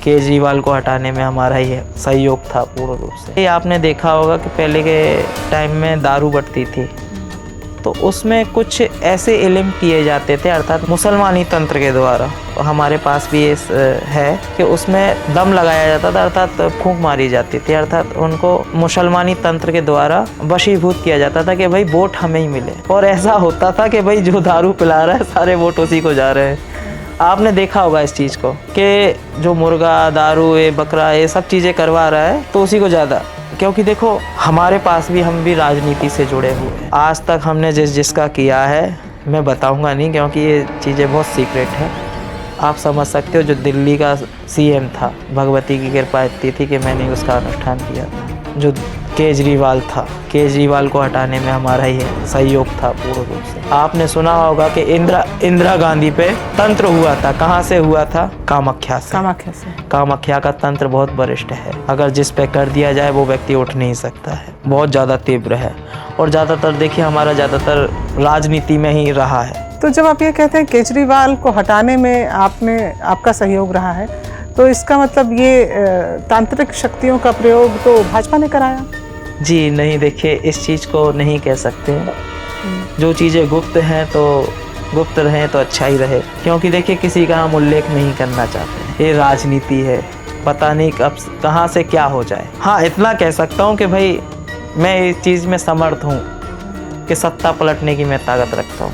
केजरीवाल को हटाने में हमारा ही सहयोग था पूर्ण रूप से। ये आपने देखा होगा कि पहले के टाइम में दारू बढ़ती थी, तो उसमें कुछ ऐसे इल्म किए जाते थे, अर्थात मुसलमानी तंत्र के द्वारा। हमारे पास भी ये है कि उसमें दम लगाया जाता था, अर्थात फूंक मारी जाती थी, अर्थात उनको मुसलमानी तंत्र के द्वारा वशीभूत किया जाता था कि भाई वोट हमें ही मिले। और ऐसा होता था कि भाई जो दारू पिला रहा है सारे वोट उसी को जा रहे हैं। आपने देखा होगा इस चीज़ को कि जो मुर्गा, दारू, ये बकरा, ये सब चीज़ें करवा रहा है तो उसी को ज़्यादा। क्योंकि देखो हमारे पास भी, हम भी राजनीति से जुड़े हुए हैं। आज तक हमने जिसका किया है मैं बताऊंगा नहीं, क्योंकि ये चीज़ें बहुत सीक्रेट है। आप समझ सकते हो, जो दिल्ली का सीएम था, भगवती की कृपा इतनी थी कि मैंने उसका अनुष्ठान किया था। जो केजरीवाल था, केजरीवाल को हटाने में हमारा ही सहयोग था पूर्ण रूप से। आपने सुना होगा कि इंदिरा गांधी पे तंत्र हुआ था। कहाँ से हुआ था? कामाख्या से। कामाख्या का तंत्र बहुत वरिष्ठ है, अगर जिस पे कर दिया जाए वो व्यक्ति उठ नहीं सकता है, बहुत ज़्यादा तीव्र है। और ज़्यादातर देखिए हमारा ज़्यादातर राजनीति में ही रहा है। तो जब आप ये कहते हैं केजरीवाल को हटाने में आपका सहयोग रहा है, तो इसका मतलब ये तांत्रिक शक्तियों का प्रयोग तो भाजपा ने कराया? जी नहीं, देखिए इस चीज़ को नहीं कह सकते। जो चीज़ें गुप्त हैं तो गुप्त रहें तो अच्छा ही रहे, क्योंकि देखिए किसी का हम उल्लेख नहीं करना चाहते। ये राजनीति है, पता नहीं कब कहाँ से क्या हो जाए। हाँ, इतना कह सकता हूँ कि भाई मैं इस चीज़ में समर्थ हूँ कि सत्ता पलटने की मैं ताकत रखता हूँ।